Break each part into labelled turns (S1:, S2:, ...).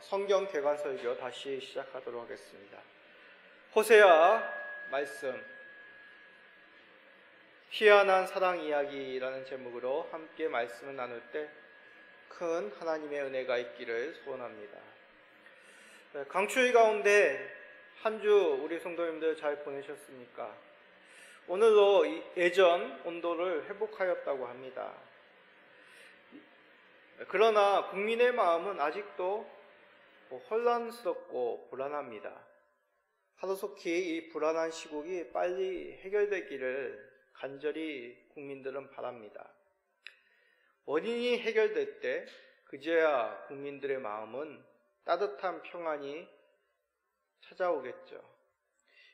S1: 성경 개관 설교 다시 시작하도록 하겠습니다. 호세아 말씀, 희한한 사랑 이야기라는 제목으로 함께 말씀을 나눌 때 큰 하나님의 은혜가 있기를 소원합니다. 강추위 가운데 한 주 우리 성도님들 잘 보내셨습니까? 오늘로 예전 온도를 회복하였다고 합니다. 그러나 국민의 마음은 아직도 혼란스럽고 불안합니다. 하루속히 이 불안한 시국이 빨리 해결되기를 간절히 국민들은 바랍니다. 원인이 해결될 때 그제야 국민들의 마음은 따뜻한 평안이 찾아오겠죠.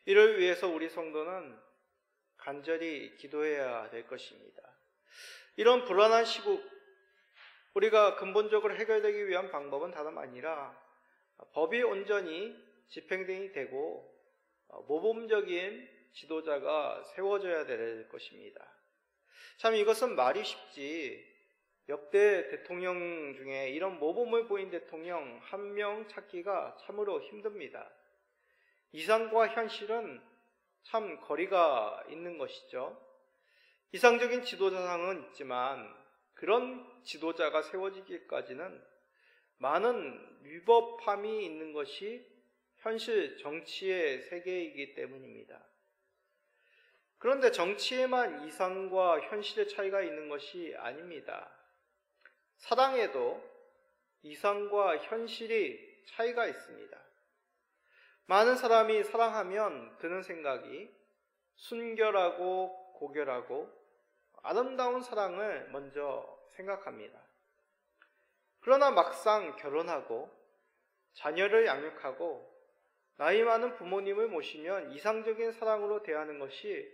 S1: 이를 위해서 우리 성도는 간절히 기도해야 될 것입니다. 이런 불안한 시국, 우리가 근본적으로 해결되기 위한 방법은 다름 아니라 법이 온전히 집행이 되고 모범적인 지도자가 세워져야 될 것입니다. 참 이것은 말이 쉽지 역대 대통령 중에 이런 모범을 보인 대통령 한 명 찾기가 참으로 힘듭니다. 이상과 현실은 참 거리가 있는 것이죠. 이상적인 지도자상은 있지만 그런 지도자가 세워지기까지는 많은 위법함이 있는 것이 현실 정치의 세계이기 때문입니다. 그런데 정치에만 이상과 현실의 차이가 있는 것이 아닙니다. 사랑에도 이상과 현실이 차이가 있습니다. 많은 사람이 사랑하면 드는 생각이 순결하고 고결하고 아름다운 사랑을 먼저 생각합니다. 그러나 막상 결혼하고 자녀를 양육하고 나이 많은 부모님을 모시면 이상적인 사랑으로 대하는 것이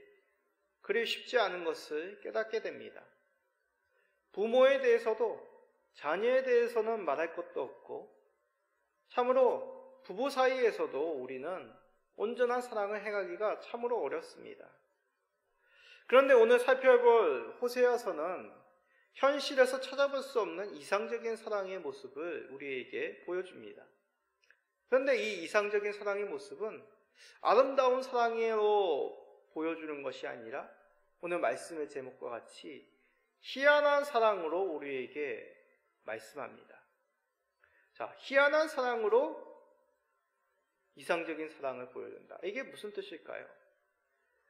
S1: 그리 쉽지 않은 것을 깨닫게 됩니다. 부모에 대해서도 자녀에 대해서는 말할 것도 없고 참으로 부부 사이에서도 우리는 온전한 사랑을 행하기가 참으로 어렵습니다. 그런데 오늘 살펴볼 호세아서는 현실에서 찾아볼 수 없는 이상적인 사랑의 모습을 우리에게 보여줍니다. 그런데 이 이상적인 사랑의 모습은 아름다운 사랑으로 보여주는 것이 아니라 오늘 말씀의 제목과 같이 희한한 사랑으로 우리에게 말씀합니다. 자, 희한한 사랑으로 이상적인 사랑을 보여준다. 이게 무슨 뜻일까요?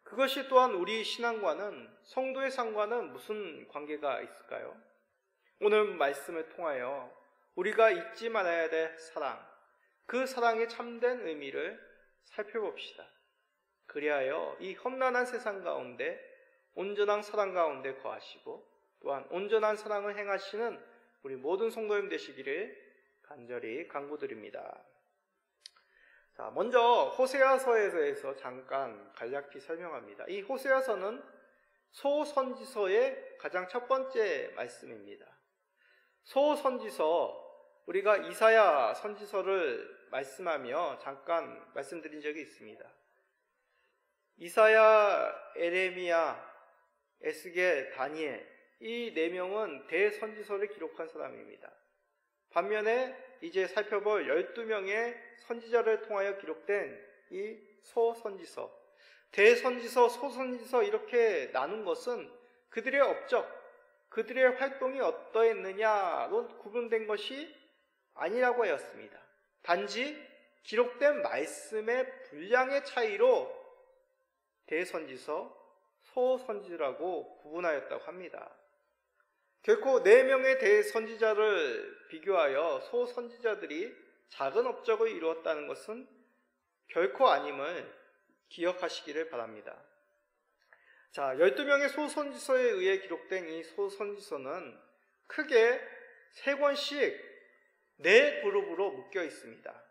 S1: 그것이 또한 우리 신앙과는, 성도의 삶과는 무슨 관계가 있을까요? 오늘 말씀을 통하여 우리가 잊지 말아야 될 사랑, 그 사랑의 참된 의미를 살펴봅시다. 그리하여 이 험난한 세상 가운데 온전한 사랑 가운데 거하시고 또한 온전한 사랑을 행하시는 우리 모든 성도님 되시기를 간절히 간구드립니다. 자, 먼저 호세아서에 대해서 잠깐 간략히 설명합니다. 이 호세아서는 소선지서의 가장 첫 번째 말씀입니다. 소선지서, 우리가 이사야 선지서를 말씀하며 잠깐 말씀드린 적이 있습니다. 이사야, 에레미야, 에스겔, 다니엘, 이 네 명은 대선지서를 기록한 사람입니다. 반면에 이제 살펴볼 12명의 선지자를 통하여 기록된 이 소선지서, 대선지서, 소선지서 이렇게 나눈 것은 그들의 업적, 그들의 활동이 어떠했느냐로 구분된 것이 아니라고 하였습니다. 단지 기록된 말씀의 분량의 차이로 대선지서, 소선지라고 구분하였다고 합니다. 결코 4명의 대선지자를 비교하여 소선지자들이 작은 업적을 이루었다는 것은 결코 아님을 기억하시기를 바랍니다. 자, 12명의 소선지서에 의해 기록된 이 소선지서는 크게 3권씩 4그룹으로 묶여 있습니다.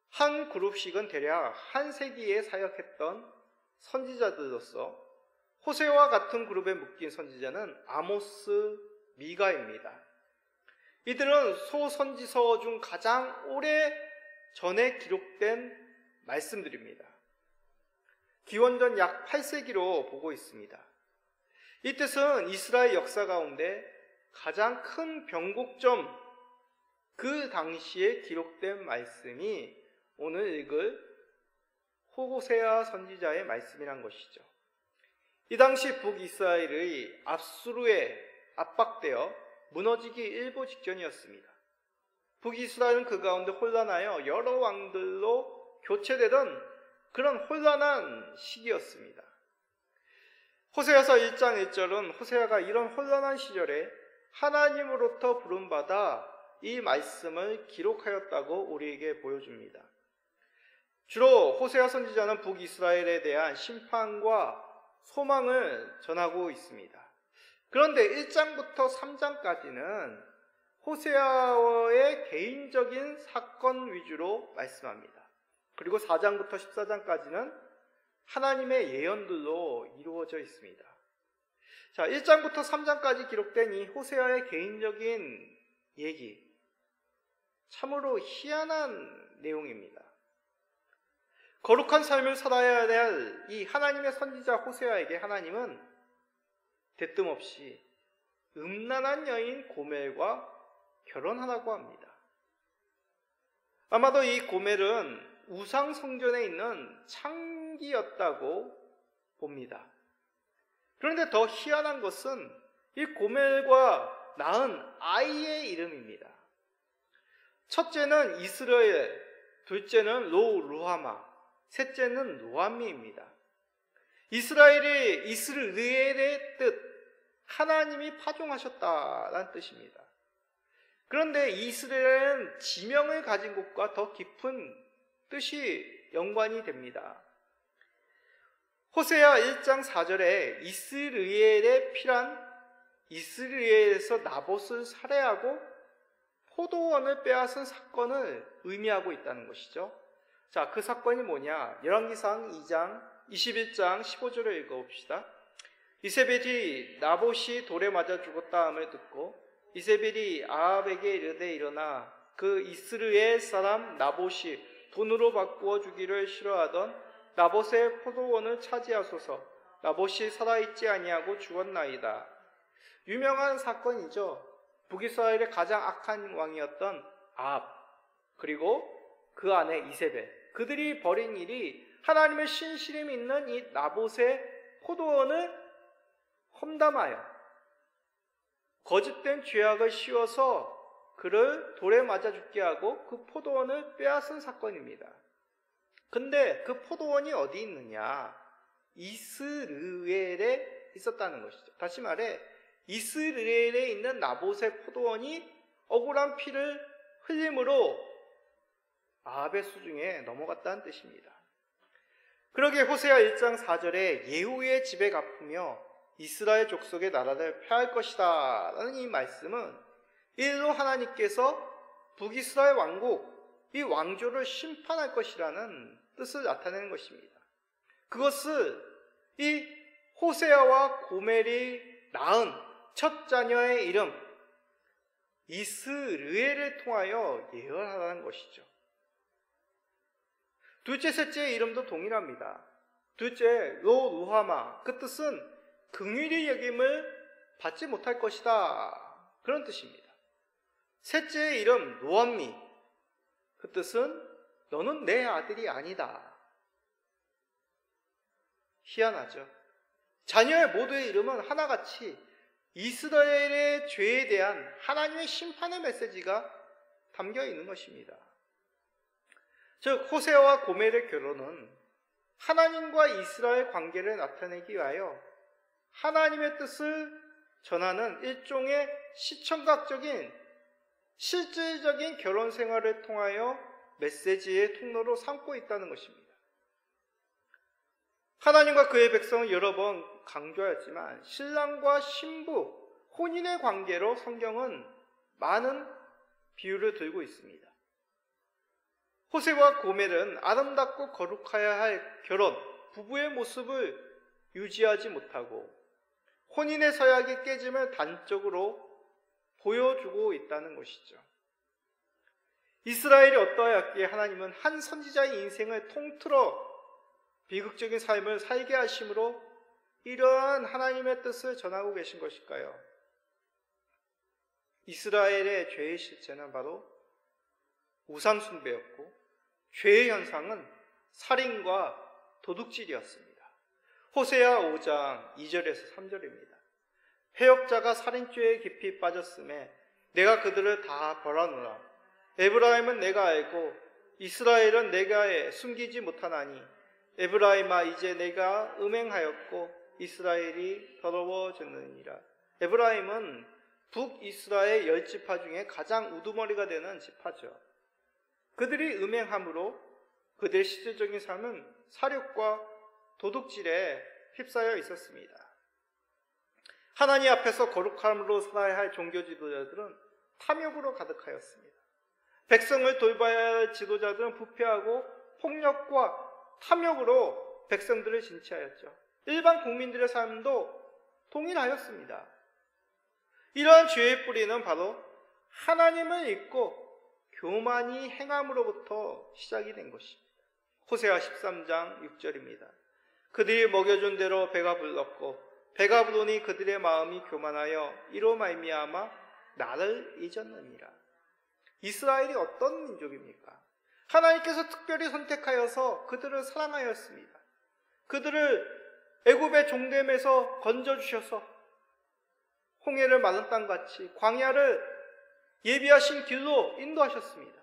S1: 한 그룹씩은 대략 한 세기에 사역했던 선지자들로서 호세와 같은 그룹에 묶인 선지자는 아모스, 미가입니다. 이들은 소선지서 중 가장 오래 전에 기록된 말씀들입니다. 기원전 약 8세기로 보고 있습니다. 이 뜻은 이스라엘 역사 가운데 가장 큰 변곡점, 그 당시에 기록된 말씀이 오늘 읽을 호세아 선지자의 말씀이란 것이죠. 이 당시 북이스라엘의 압수르에 압박되어 무너지기 일보 직전이었습니다. 북이스라엘은 그 가운데 혼란하여 여러 왕들로 교체되던 그런 혼란한 시기였습니다. 호세아서 1장 1절은 호세아가 이런 혼란한 시절에 하나님으로부터 부름받아 이 말씀을 기록하였다고 우리에게 보여줍니다. 주로 호세아 선지자는 북이스라엘에 대한 심판과 소망을 전하고 있습니다. 그런데 1장부터 3장까지는 호세아의 개인적인 사건 위주로 말씀합니다. 그리고 4장부터 14장까지는 하나님의 예언들로 이루어져 있습니다. 자, 1장부터 3장까지 기록된 이 호세아의 개인적인 얘기, 참으로 희한한 내용입니다. 거룩한 삶을 살아야 될 이 하나님의 선지자 호세아에게 하나님은 대뜸 없이 음란한 여인 고멜과 결혼하라고 합니다. 아마도 이 고멜은 우상 성전에 있는 창기였다고 봅니다. 그런데 더 희한한 것은 이 고멜과 낳은 아이의 이름입니다. 첫째는 이스라엘, 둘째는 루하마, 셋째는 노아미입니다. 이스라엘의 뜻, 하나님이 파종하셨다라는 뜻입니다. 그런데 이스라엘은 지명을 가진 곳과 더 깊은 뜻이 연관이 됩니다. 호세아 1장 4절에 이스라엘의 피란 이스라엘에서 나봇을 살해하고 포도원을 빼앗은 사건을 의미하고 있다는 것이죠. 자, 그 사건이 뭐냐? 열왕기상 2장 21장 15절을 읽어봅시다. 이세벨이 나봇이 돌에 맞아 죽었다 함을 듣고 이세벨이 아합에게 이르되 일어나 그 이스라엘 사람 나봇이 돈으로 바꾸어 주기를 싫어하던 나봇의 포도원을 차지하소서. 나봇이 살아있지 아니하고 죽었나이다. 유명한 사건이죠. 북이스라엘의 가장 악한 왕이었던 아합, 그리고 그 아내 이세벨, 그들이 벌인 일이 하나님의 신실히 믿는 이 나봇의 포도원을 험담하여 거짓된 죄악을 씌워서 그를 돌에 맞아 죽게 하고 그 포도원을 빼앗은 사건입니다. 근데 그 포도원이 어디 있느냐? 이스라엘에 있었다는 것이죠. 다시 말해 이스라엘에 있는 나봇의 포도원이 억울한 피를 흘림으로 아합의 수중에 넘어갔다는 뜻입니다. 그러기에 호세아 1장 4절에 예후의 집에 갚으며 이스라엘 족속의 나라를 폐할 것이다 라는 이 말씀은 일로 하나님께서 북이스라엘 왕국, 이 왕조를 심판할 것이라는 뜻을 나타내는 것입니다. 그것을 이 호세아와 고멜이 낳은 첫 자녀의 이름 이스라엘을 통하여 예언하라는 것이죠. 둘째, 셋째의 이름도 동일합니다. 둘째, 루하마, 그 뜻은 긍휼히 여김을 받지 못할 것이다, 그런 뜻입니다. 셋째의 이름 노아미, 그 뜻은 너는 내 아들이 아니다. 희한하죠. 자녀의 모두의 이름은 하나같이 이스라엘의 죄에 대한 하나님의 심판의 메시지가 담겨 있는 것입니다. 즉 호세아와 고멜의 결혼은 하나님과 이스라엘 관계를 나타내기 위하여 하나님의 뜻을 전하는 일종의 시청각적인 실질적인 결혼 생활을 통하여 메시지의 통로로 삼고 있다는 것입니다. 하나님과 그의 백성은 여러 번 강조하였지만 신랑과 신부, 혼인의 관계로 성경은 많은 비유를 들고 있습니다. 호세와 고멜은 아름답고 거룩해야 할 결혼, 부부의 모습을 유지하지 못하고 혼인의 서약이 깨짐을 단적으로 보여주고 있다는 것이죠. 이스라엘이 어떠하였기에 하나님은 한 선지자의 인생을 통틀어 비극적인 삶을 살게 하심으로 이러한 하나님의 뜻을 전하고 계신 것일까요? 이스라엘의 죄의 실체는 바로 우상 숭배였고 죄의 현상은 살인과 도둑질이었습니다. 호세아 5장 2절에서 3절입니다. 해역자가 살인죄에 깊이 빠졌음에 내가 그들을 다 벌하노라. 에브라임은 내가 알고 이스라엘은 내가 숨기지 못하나니 에브라임아 이제 내가 음행하였고 이스라엘이 더러워졌느니라. 에브라임은 북이스라엘 10지파 중에 가장 우두머리가 되는 지파죠. 그들이 음행함으로 그들의 실질적인 삶은 사륙과 도둑질에 휩싸여 있었습니다. 하나님 앞에서 거룩함으로 살아야 할 종교 지도자들은 탐욕으로 가득하였습니다. 백성을 돌봐야 할 지도자들은 부패하고 폭력과 탐욕으로 백성들을 진치하였죠. 일반 국민들의 삶도 동일하였습니다. 이러한 죄의 뿌리는 바로 하나님을 잊고 교만이 행함으로부터 시작이 된 것입니다. 호세아 13장 6절입니다. 그들이 먹여준 대로 배가 불렀고 배가 부르니 그들의 마음이 교만하여 이로 말미암아 나를 잊었느니라. 이스라엘이 어떤 민족입니까? 하나님께서 특별히 선택하여서 그들을 사랑하였습니다. 그들을 애굽의 종됨에서 건져주셔서 홍해를 마른 땅같이 광야를 예비하신 길로 인도하셨습니다.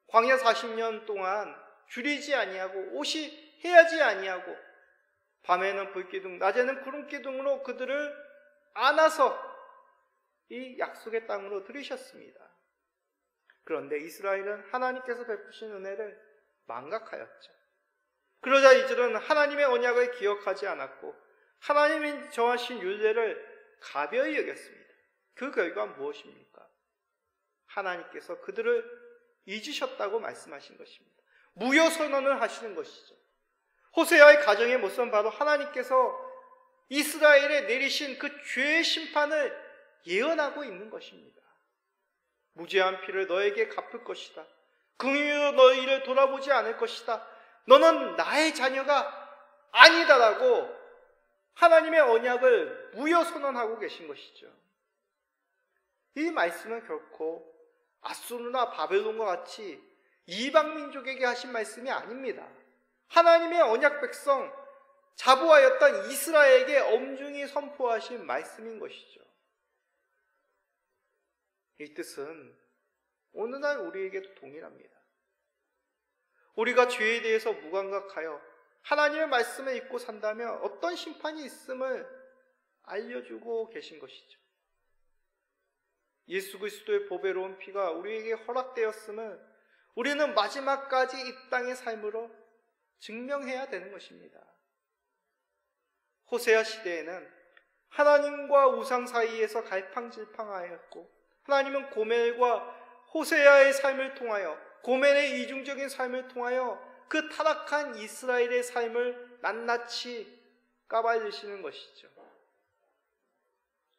S1: 광야 40년 동안 줄이지 아니하고 옷이 헤어지 아니하고 밤에는 불기둥, 낮에는 구름기둥으로 그들을 안아서 이 약속의 땅으로 들이셨습니다. 그런데 이스라엘은 하나님께서 베푸신 은혜를 망각하였죠. 그러자 이들은 하나님의 언약을 기억하지 않았고 하나님이 정하신 율례를 가벼이 여겼습니다. 그 결과 무엇입니까? 하나님께서 그들을 잊으셨다고 말씀하신 것입니다. 무효 선언을 하시는 것이죠. 호세아의 가정의 모습은 바로 하나님께서 이스라엘에 내리신 그 죄의 심판을 예언하고 있는 것입니다. 무죄한 피를 너에게 갚을 것이다. 긍휼로 너희를 돌아보지 않을 것이다. 너는 나의 자녀가 아니다라고 하나님의 언약을 무효 선언하고 계신 것이죠. 이 말씀은 결코 아수르나 바벨론과 같이 이방 민족에게 하신 말씀이 아닙니다. 하나님의 언약 백성 자부하였던 이스라엘에게 엄중히 선포하신 말씀인 것이죠. 이 뜻은 오늘날 우리에게도 동일합니다. 우리가 죄에 대해서 무감각하여 하나님의 말씀을 잊고 산다면 어떤 심판이 있음을 알려주고 계신 것이죠. 예수 그리스도의 보배로운 피가 우리에게 허락되었음을 우리는 마지막까지 이 땅의 삶으로 증명해야 되는 것입니다. 호세아 시대에는 하나님과 우상 사이에서 갈팡질팡하였고 하나님은 고멜과 호세아의 삶을 통하여 고멜의 이중적인 삶을 통하여 그 타락한 이스라엘의 삶을 낱낱이 까발리시는 것이죠.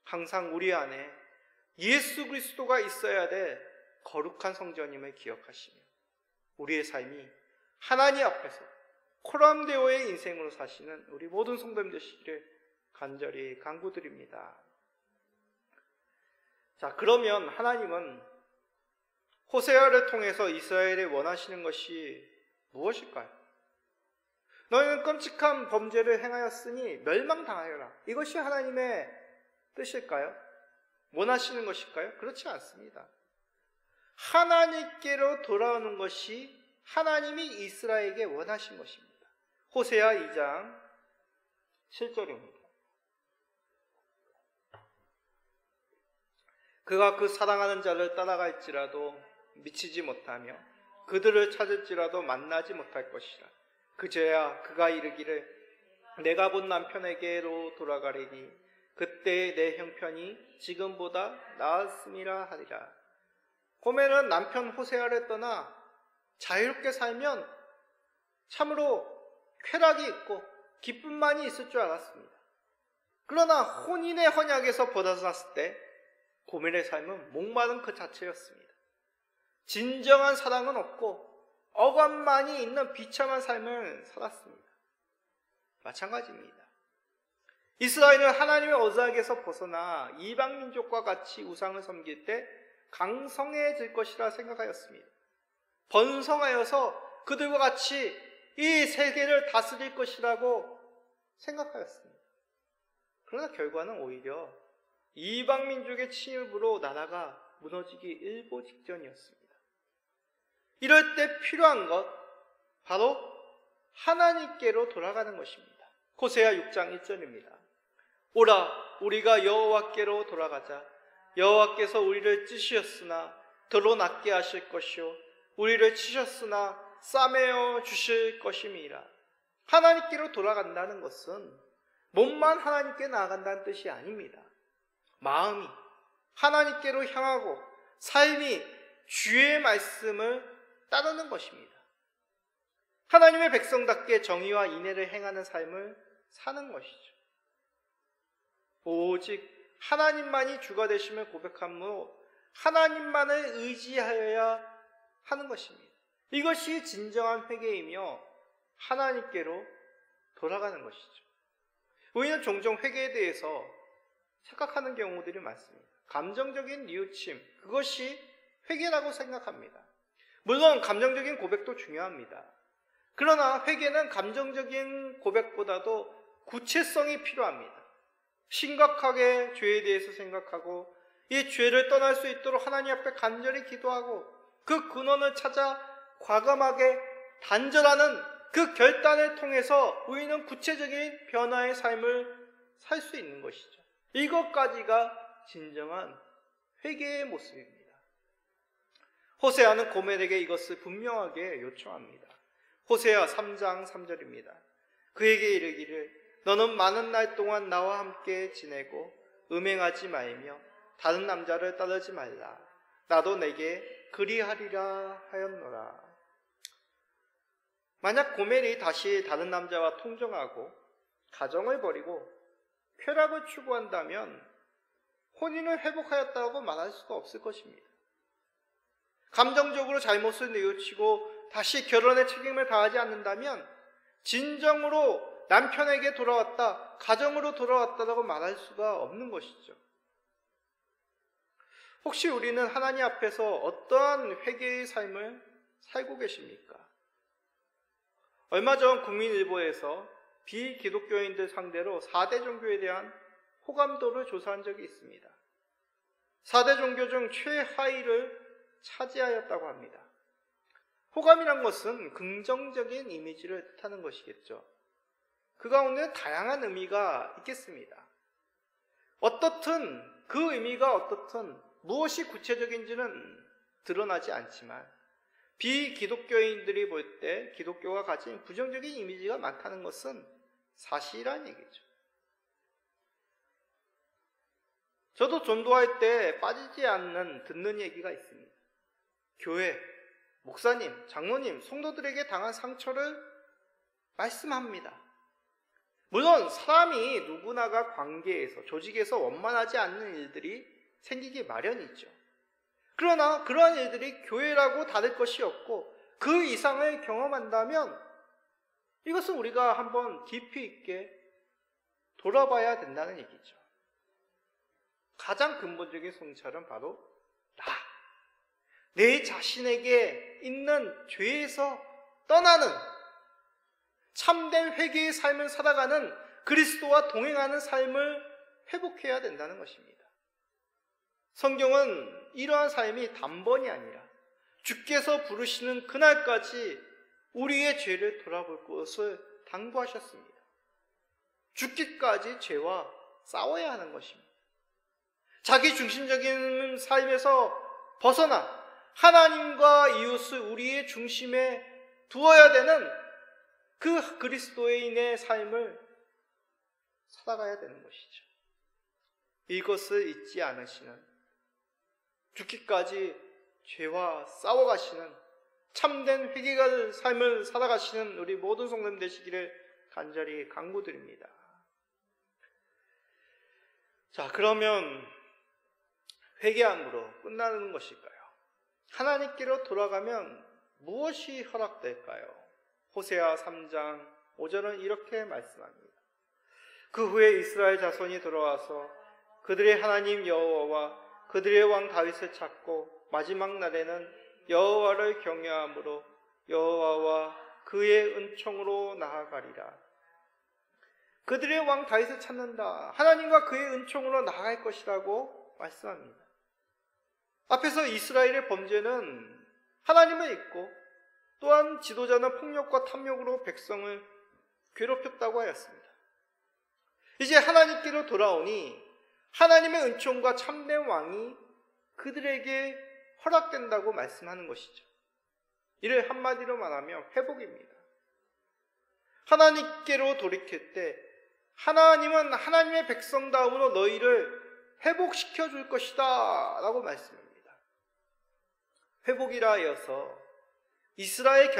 S1: 항상 우리 안에 예수 그리스도가 있어야 될 거룩한 성전임을 기억하시며 우리의 삶이 하나님 앞에서 코람데오의 인생으로 사시는 우리 모든 성도님 되시기를 간절히 간구드립니다. 자, 그러면 하나님은 호세아를 통해서 이스라엘에 원하시는 것이 무엇일까요? 너희는 끔찍한 범죄를 행하였으니 멸망당하여라. 이것이 하나님의 뜻일까요? 원하시는 것일까요? 그렇지 않습니다. 하나님께로 돌아오는 것이 하나님이 이스라엘에게 원하신 것입니다. 호세아 2장 7절입니다. 그가 그 사랑하는 자를 따라갈지라도 미치지 못하며 그들을 찾을지라도 만나지 못할 것이라. 그제야 그가 이르기를 내가 본 남편에게로 돌아가리니 그때 내 형편이 지금보다 나았음이라 하리라. 고멜은 남편 호세아를 떠나 자유롭게 살면 참으로 쾌락이 있고 기쁨만이 있을 줄 알았습니다. 그러나 혼인의 헌약에서 벗어났을 때 고멜의 삶은 목마름 그 자체였습니다. 진정한 사랑은 없고 억압만이 있는 비참한 삶을 살았습니다. 마찬가지입니다. 이스라엘은 하나님의 언약에서 벗어나 이방민족과 같이 우상을 섬길 때 강성해질 것이라 생각하였습니다. 번성하여서 그들과 같이 이 세계를 다스릴 것이라고 생각하였습니다. 그러나 결과는 오히려 이방 민족의 침입으로 나라가 무너지기 일보 직전이었습니다. 이럴 때 필요한 것 바로 하나님께로 돌아가는 것입니다. 호세아 6장 1절입니다. 오라 우리가 여호와께로 돌아가자. 여호와께서 우리를 찌시었으나 더러 낫게 하실 것이요 우리를 치셨으나 싸매어 주실 것임이라. 하나님께로 돌아간다는 것은 몸만 하나님께 나아간다는 뜻이 아닙니다. 마음이 하나님께로 향하고 삶이 주의 말씀을 따르는 것입니다. 하나님의 백성답게 정의와 인애를 행하는 삶을 사는 것이죠. 오직 하나님만이 주가 되심을 고백함으로 하나님만을 의지하여야 하는 것입니다. 이것이 진정한 회개이며 하나님께로 돌아가는 것이죠. 우리는 종종 회개에 대해서 착각하는 경우들이 많습니다. 감정적인 뉘우침, 그것이 회개라고 생각합니다. 물론 감정적인 고백도 중요합니다. 그러나 회개는 감정적인 고백보다도 구체성이 필요합니다. 심각하게 죄에 대해서 생각하고 이 죄를 떠날 수 있도록 하나님 앞에 간절히 기도하고 그 근원을 찾아 과감하게 단절하는 그 결단을 통해서 우리는 구체적인 변화의 삶을 살 수 있는 것이죠. 이것까지가 진정한 회개의 모습입니다. 호세아는 고멜에게 이것을 분명하게 요청합니다. 호세아 3장 3절입니다. 그에게 이르기를 너는 많은 날 동안 나와 함께 지내고 음행하지 말며 다른 남자를 따르지 말라. 나도 내게 그리하리라 하였노라. 만약 고멜이 다시 다른 남자와 통정하고 가정을 버리고 쾌락을 추구한다면 혼인을 회복하였다고 말할 수가 없을 것입니다. 감정적으로 잘못을 뉘우치고 다시 결혼의 책임을 다하지 않는다면 진정으로 남편에게 돌아왔다, 가정으로 돌아왔다라고 말할 수가 없는 것이죠. 혹시 우리는 하나님 앞에서 어떠한 회개의 삶을 살고 계십니까? 얼마 전 국민일보에서 비기독교인들 상대로 4대 종교에 대한 호감도를 조사한 적이 있습니다. 4대 종교 중 최하위를 차지하였다고 합니다. 호감이란 것은 긍정적인 이미지를 뜻하는 것이겠죠. 그 가운데 다양한 의미가 있겠습니다. 어떻든 그 의미가 어떻든 무엇이 구체적인지는 드러나지 않지만 비기독교인들이 볼 때 기독교가 가진 부정적인 이미지가 많다는 것은 사실이라는 얘기죠. 저도 전도할 때 빠지지 않는 듣는 얘기가 있습니다. 교회, 목사님, 장로님, 성도들에게 당한 상처를 말씀합니다. 물론 사람이 누구나가 관계에서, 조직에서 원만하지 않는 일들이 생기기 마련이죠. 그러나 그러한 일들이 교회라고 다를 것이 없고 그 이상을 경험한다면 이것은 우리가 한번 깊이 있게 돌아봐야 된다는 얘기죠. 가장 근본적인 성찰은 바로 내 자신에게 있는 죄에서 떠나는 참된 회개의 삶을 살아가는 그리스도와 동행하는 삶을 회복해야 된다는 것입니다. 성경은 이러한 삶이 단번이 아니라 주께서 부르시는 그날까지 우리의 죄를 돌아볼 것을 당부하셨습니다. 죽기까지 죄와 싸워야 하는 것입니다. 자기 중심적인 삶에서 벗어나 하나님과 이웃을 우리의 중심에 두어야 되는 그 그리스도인의 삶을 살아가야 되는 것이죠. 이것을 잊지 않으시는, 죽기까지 죄와 싸워가시는 참된 회개의 삶을 살아가시는 우리 모든 성도님 되시기를 간절히 간구드립니다. 자, 그러면 회개함으로 끝나는 것일까요? 하나님께로 돌아가면 무엇이 허락될까요? 호세아 3장 5절은 이렇게 말씀합니다. 그 후에 이스라엘 자손이 돌아와서 그들의 하나님 여호와와 그들의 왕 다윗을 찾고 마지막 날에는 여호와를 경외함으로 여호와와 그의 은총으로 나아가리라. 그들의 왕 다윗을 찾는다. 하나님과 그의 은총으로 나아갈 것이라고 말씀합니다. 앞에서 이스라엘의 범죄는 하나님을 잊고 또한 지도자는 폭력과 탐욕으로 백성을 괴롭혔다고 하였습니다. 이제 하나님께로 돌아오니 하나님의 은총과 참된 왕이 그들에게 허락된다고 말씀하는 것이죠. 이를 한마디로 말하면 회복입니다. 하나님께로 돌이킬 때 하나님은 하나님의 백성다움으로 너희를 회복시켜 줄 것이다 라고 말씀합니다. 회복이라 하여서 이스라엘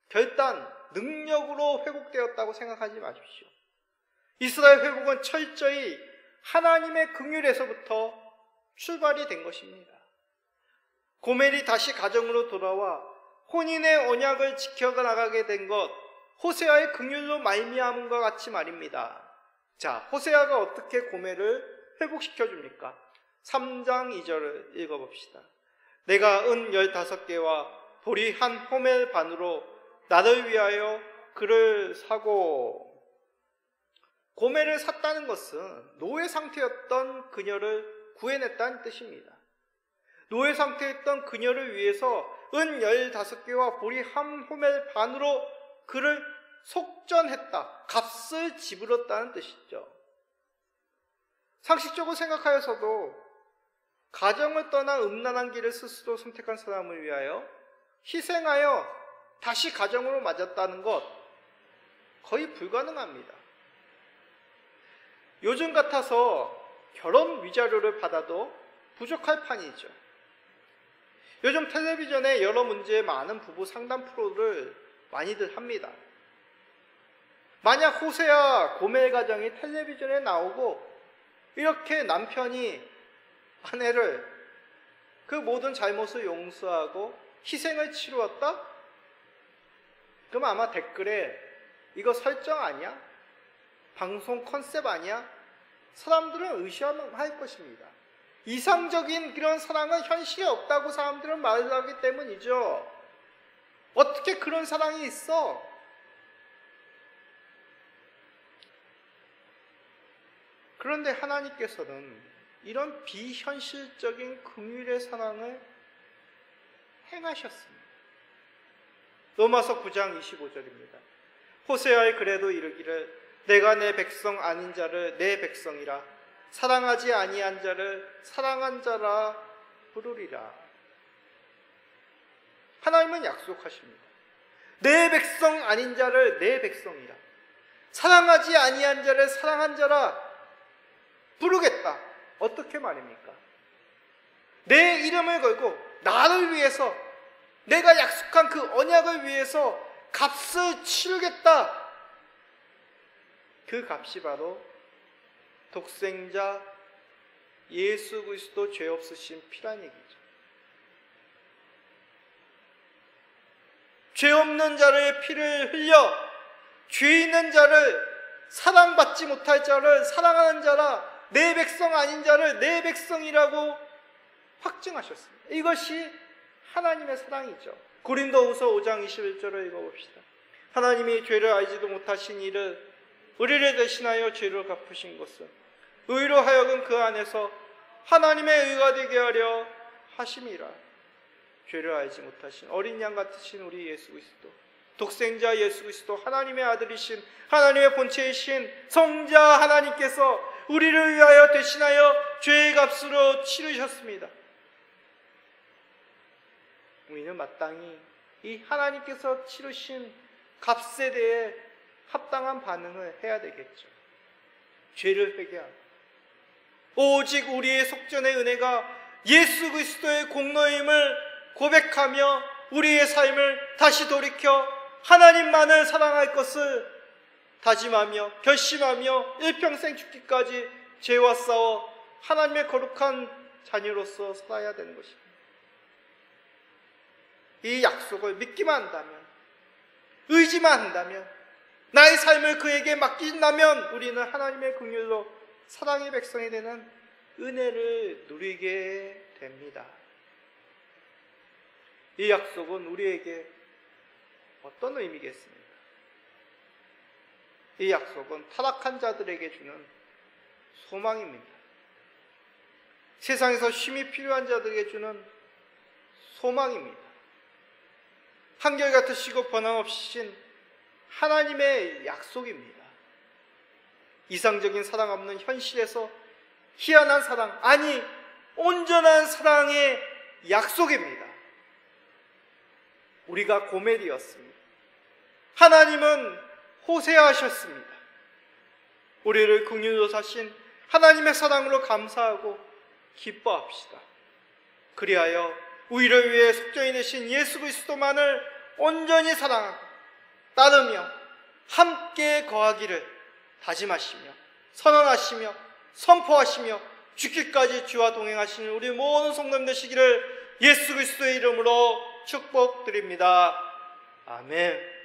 S1: 결단, 능력으로 회복되었다고 생각하지 마십시오. 이스라엘 회복은 철저히 하나님의 긍휼에서부터 출발이 된 것입니다. 고멜이 다시 가정으로 돌아와 혼인의 언약을 지켜나가게 된 것, 호세아의 긍휼로 말미암은과 같이 말입니다. 자, 호세아가 어떻게 고멜을 회복시켜줍니까? 3장 2절을 읽어봅시다. 내가 은 15개와 보리 한 호멜 반으로 나를 위하여 그를 사고. 고멜을 샀다는 것은 노예 상태였던 그녀를 구해냈다는 뜻입니다. 노예 상태였던 그녀를 위해서 은 15개와 보리 한 호멜 반으로 그를 속전했다. 값을 지불했다는 뜻이죠. 상식적으로 생각하여서도 가정을 떠나 음란한 길을 스스로 선택한 사람을 위하여 희생하여 다시 가정으로 맞았다는 것 거의 불가능합니다. 요즘 같아서 결혼 위자료를 받아도 부족할 판이죠. 요즘 텔레비전에 여러 문제에 많은 부부 상담 프로를 많이들 합니다. 만약 호세아 고멜 가정이 텔레비전에 나오고 이렇게 남편이 아내를 그 모든 잘못을 용서하고 희생을 치루었다? 그럼 아마 댓글에 이거 설정 아니야? 방송 컨셉 아니야? 사람들은 의심할 것입니다. 이상적인 그런 사랑은 현실에 없다고 사람들은 말을 하기 때문이죠. 어떻게 그런 사랑이 있어? 그런데 하나님께서는 이런 비현실적인 긍휼의 사랑을 행하셨습니다. 로마서 9장 25절입니다. 호세아의 글에도 이르기를 내가 내 백성 아닌 자를 내 백성이라 사랑하지 아니한 자를 사랑한 자라 부르리라. 하나님은 약속하십니다. 내 백성 아닌 자를 내 백성이라 사랑하지 아니한 자를 사랑한 자라 부르겠다. 어떻게 말입니까? 내 이름을 걸고 나를 위해서 내가 약속한 그 언약을 위해서 값을 치르겠다. 그 값이 바로 독생자 예수 그리스도 죄 없으신 피란 얘기죠. 죄 없는 자의 피를 흘려 죄 있는 자를 사랑받지 못할 자를 사랑하는 자라 내 백성 아닌 자를 내 백성이라고 확증하셨습니다. 이것이 하나님의 사랑이죠. 고린도후서 5장 21절을 읽어봅시다. 하나님이 죄를 알지도 못하신 이를 우리를 대신하여 죄를 갚으신 것은 의로 하여금 그 안에서 하나님의 의가 되게 하려 하심이라. 죄를 알지 못하신 어린 양 같으신 우리 예수 그리스도, 독생자 예수 그리스도, 하나님의 아들이신 하나님의 본체이신 성자 하나님께서 우리를 위하여 대신하여 죄의 값으로 치르셨습니다. 우리는 마땅히 이 하나님께서 치르신 값에 대해 합당한 반응을 해야 되겠죠. 죄를 회개하고 오직 우리의 속전의 은혜가 예수 그리스도의 공로임을 고백하며 우리의 삶을 다시 돌이켜 하나님만을 사랑할 것을 다짐하며 결심하며 일평생 죽기까지 죄와 싸워 하나님의 거룩한 자녀로서 살아야 되는 것입니다. 이 약속을 믿기만 한다면, 의지만 한다면, 나의 삶을 그에게 맡긴다면 우리는 하나님의 긍휼로 사랑의 백성이 되는 은혜를 누리게 됩니다. 이 약속은 우리에게 어떤 의미겠습니까? 이 약속은 타락한 자들에게 주는 소망입니다. 세상에서 쉼이 필요한 자들에게 주는 소망입니다. 한결같으시고 변함없으신 하나님의 약속입니다. 이상적인 사랑 없는 현실에서 희한한 사랑, 아니 온전한 사랑의 약속입니다. 우리가 고멜이었습니다. 하나님은 호세하셨습니다. 우리를 긍휼로 사신 하나님의 사랑으로 감사하고 기뻐합시다. 그리하여 우리를 위해 속전이 되신 예수 그리스도만을 온전히 사랑하고 따르며 함께 거하기를 다짐하시며 선언하시며 선포하시며 죽기까지 주와 동행하시는 우리 모든 성도님 되시기를 예수 그리스도의 이름으로 축복드립니다. 아멘.